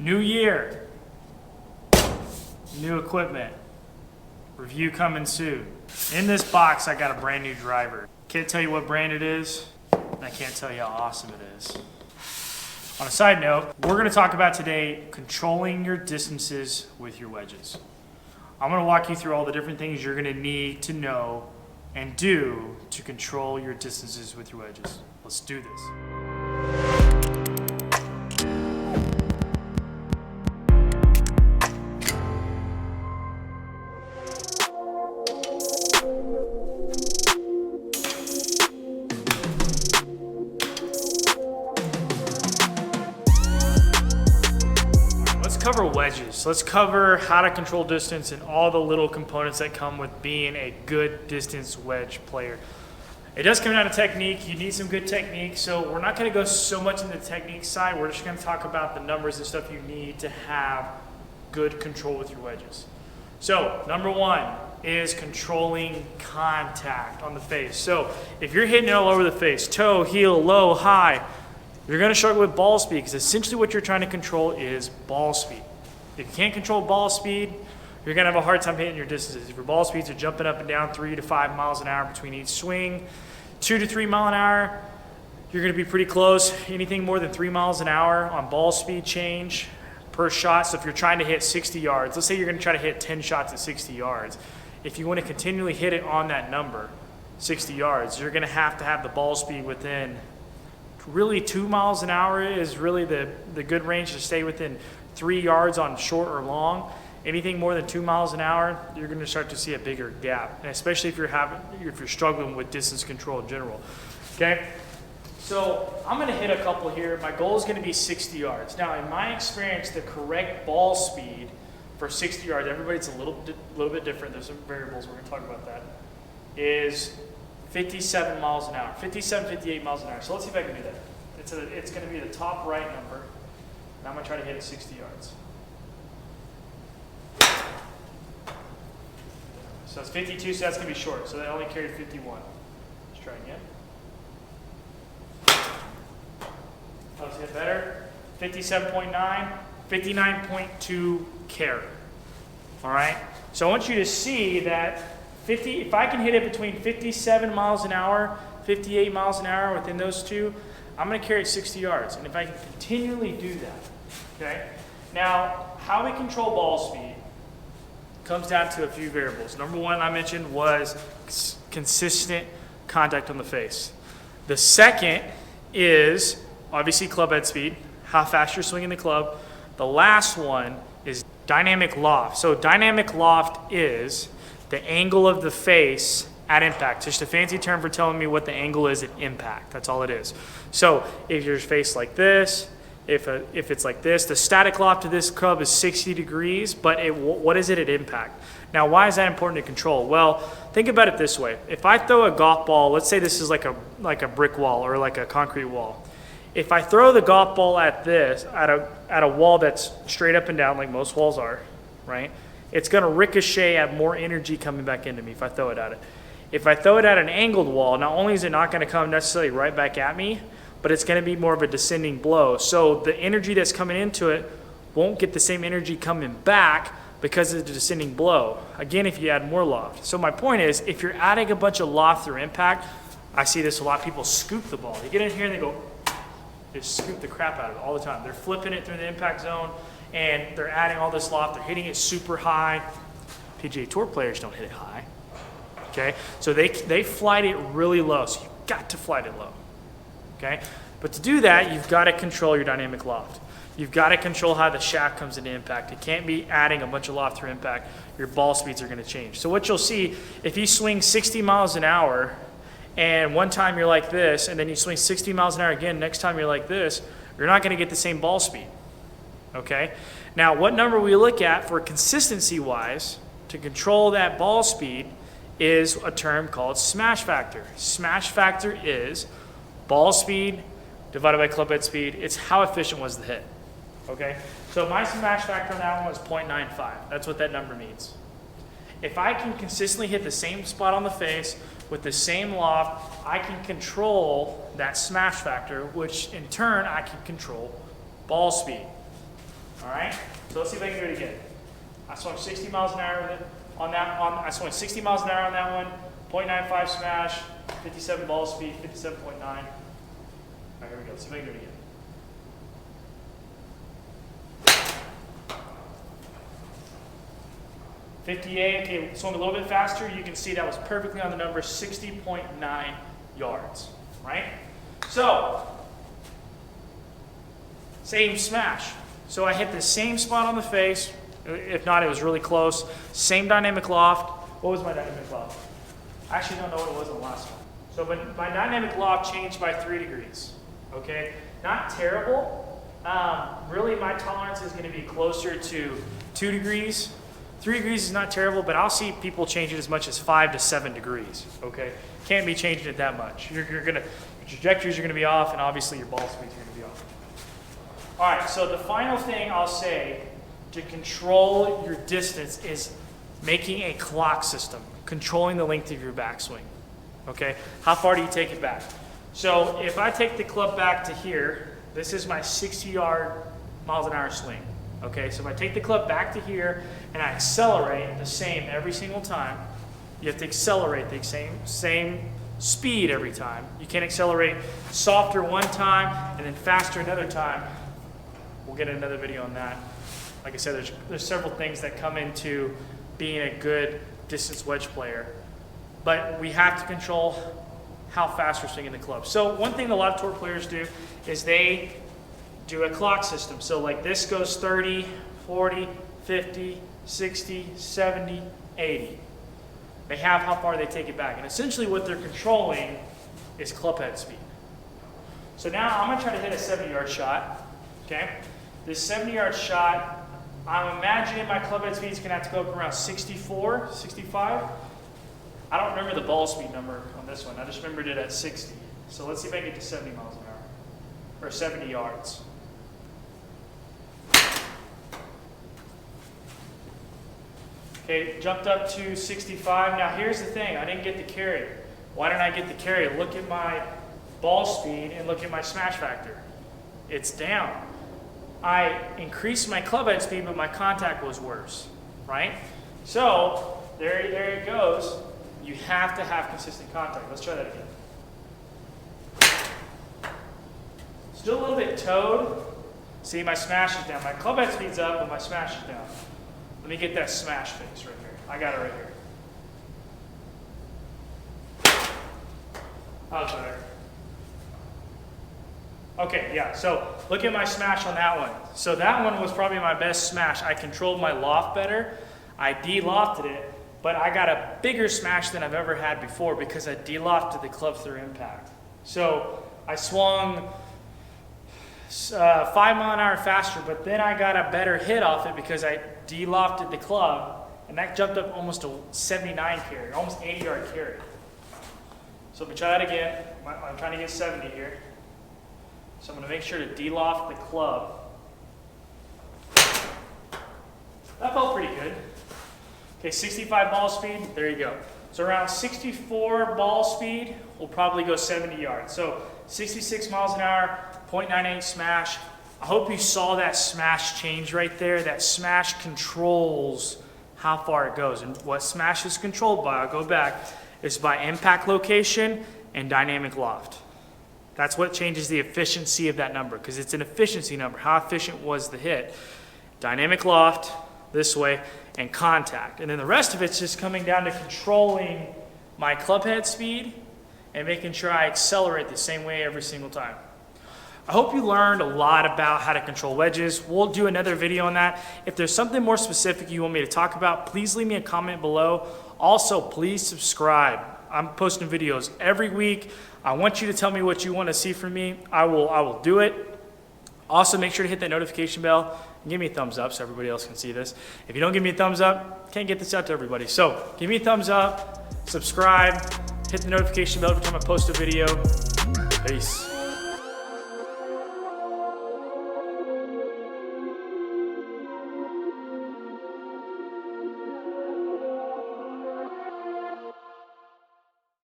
New year, new equipment, review coming soon. In this box, I got a brand new driver. Can't tell you what brand it is, and I can't tell you how awesome it is. On a side note, we're gonna talk about today controlling your distances with your wedges. I'm gonna walk you through all the different things you're gonna need to know and do to control your distances with your wedges. Let's do this. Cover wedges. Let's cover how to control distance and all the little components that come with being a good distance wedge player. It does come down to technique. You need some good technique, so we're not going to go so much in the technique side. We're just going to talk about the numbers and stuff you need to have good control with your wedges. So number one is controlling contact on the face. So if you're hitting it all over the face, toe, heel, low, high, you're going to struggle with ball speed because essentially what you're trying to control is ball speed. If you can't control ball speed, you're going to have a hard time hitting your distances. If your ball speeds are jumping up and down 3 to 5 miles an hour between each swing, 2 to 3 mile an hour, you're going to be pretty close. Anything more than 3 miles an hour on ball speed change per shot. So if you're trying to hit 60 yards, let's say you're going to try to hit 10 shots at 60 yards. If you want to continually hit it on that number, 60 yards, you're going to have the ball speed within really 2 miles an hour is really the good range to stay within 3 yards on short or long. Anything more than 2 miles an hour, you're going to start to see a bigger gap, and especially if you're struggling with distance control in general. Okay, so I'm going to hit a couple here. My goal is going to be 60 yards. Now, in my experience, the correct ball speed for 60 yards, everybody's a little bit different. There's some variables. We're going to talk about that. Is 57 miles an hour, 57, 58 miles an hour. So let's see if I can do that. It's going to be the top right number, and I'm going to try to hit it 60 yards. So it's 52, so that's going to be short. So they only carried 51. Let's try again. Let's hit better. 57.9, 59.2 carry. All right? So I want you to see that if I can hit it between 57 miles an hour, 58 miles an hour within those two, I'm going to carry it 60 yards. And if I can continually do that, okay? Now, how we control ball speed comes down to a few variables. Number one I mentioned was consistent contact on the face. The second is obviously club head speed, how fast you're swinging the club. The last one is dynamic loft. So dynamic loft is the angle of the face at impact. Just a fancy term for telling me what the angle is at impact. That's all it is. So if your face like this, if it's like this, the static loft of this club is 60 degrees, but what is it at impact? Now, why is that important to control? Well, think about it this way. If I throw a golf ball, let's say this is like a brick wall or like a concrete wall. If I throw the golf ball at this, at a wall that's straight up and down like most walls are, right? It's going to ricochet, have more energy coming back into me if I throw it at it. If I throw it at an angled wall, not only is it not going to come necessarily right back at me, but it's going to be more of a descending blow. So the energy that's coming into it won't get the same energy coming back because of the descending blow. Again, if you add more loft. So my point is, if you're adding a bunch of loft through impact, I see this a lot. People scoop the ball. They get in here and they go, just scoop the crap out of it all the time. They're flipping it through the impact zone, and they're adding all this loft. They're hitting it super high. PGA Tour players don't hit it high. Okay, so they flight it really low. So you've got to flight it low. Okay, but to do that, you've got to control your dynamic loft. You've got to control how the shaft comes into impact. It can't be adding a bunch of loft through impact. Your ball speeds are going to change. So what you'll see, if you swing 60 miles an hour, and one time you're like this, and then you swing 60 miles an hour again, next time you're like this, you're not going to get the same ball speed. Okay? Now, what number we look at for consistency-wise to control that ball speed is a term called smash factor. Smash factor is ball speed divided by club head speed. It's how efficient was the hit. Okay? So my smash factor on that one was 0.95. That's what that number means. If I can consistently hit the same spot on the face with the same loft, I can control that smash factor, which in turn I can control ball speed. All right, so let's see if I can do it again. I swung 60 miles an hour with it on that. I swung 60 miles an hour on that one. 0.95 smash, 57 ball speed, 57.9. All right, here we go. Let's see if I can do it again. .58, okay, swung a little bit faster. You can see that was perfectly on the number, 60.9 yards, right? So, same smash. So I hit the same spot on the face. If not, it was really close. Same dynamic loft. What was my dynamic loft? I actually don't know what it was in the last one. So but my dynamic loft changed by 3 degrees, okay? Not terrible. Really, my tolerance is gonna be closer to 2 degrees. 3 degrees is not terrible, but I'll see people change it as much as 5 to 7 degrees, okay? Can't be changing it that much. Your trajectories are gonna be off, and obviously your ball speeds are gonna be off. All right, so the final thing I'll say to control your distance is making a clock system, controlling the length of your backswing, okay? How far do you take it back? So if I take the club back to here, this is my 60-yard miles an hour swing. Okay, so if I take the club back to here and I accelerate the same every single time, you have to accelerate the same speed every time. You can't accelerate softer one time and then faster another time. We'll get another video on that. Like I said, there's several things that come into being a good distance wedge player, but we have to control how fast we're swinging the club. So one thing that a lot of tour players do is they do a clock system. So like this goes 30, 40, 50, 60, 70, 80. They have how far they take it back. And essentially what they're controlling is club head speed. So now I'm gonna try to hit a 70-yard shot, okay? This 70-yard shot, I'm imagining my club head speed is gonna have to go up around 64, 65. I don't remember the ball speed number on this one. I just remembered it at 60. So let's see if I can get to 70 miles an hour, or 70 yards. Okay, jumped up to 65. Now here's the thing, I didn't get the carry. Why didn't I get the carry? Look at my ball speed and look at my smash factor. It's down. I increased my club head speed, but my contact was worse, right? So, there it goes. You have to have consistent contact. Let's try that again. Still a little bit toed. See, my smash is down. My club head speed's up, but my smash is down. Let me get that smash fix right here. I got it right here. That was better. Okay, yeah, so look at my smash on that one. So that one was probably my best smash. I controlled my loft better. I de-lofted it, but I got a bigger smash than I've ever had before because I de-lofted the club through impact. So I swung 5 mile an hour faster, but then I got a better hit off it because I de-lofted the club, and that jumped up almost a 79 carry, almost 80-yard carry. So let me try that again. I'm trying to get 70 here. So I'm going to make sure to de-loft the club. That felt pretty good. Okay, 65 ball speed, there you go. So around 64 ball speed, we'll probably go 70 yards. So 66 miles an hour, 0.98 smash. I hope you saw that smash change right there. That smash controls how far it goes. And what smash is controlled by, I'll go back, is by impact location and dynamic loft. That's what changes the efficiency of that number, because it's an efficiency number. How efficient was the hit? Dynamic loft, this way, and contact. And then the rest of it's just coming down to controlling my club head speed and making sure I accelerate the same way every single time. I hope you learned a lot about how to control wedges. We'll do another video on that. If there's something more specific you want me to talk about, please leave me a comment below. Also, please subscribe. I'm posting videos every week. I want you to tell me what you want to see from me. I will do it. Also, make sure to hit that notification bell and give me a thumbs up so everybody else can see this. If you don't give me a thumbs up, can't get this out to everybody. So give me a thumbs up, subscribe, hit the notification bell every time I post a video. Peace.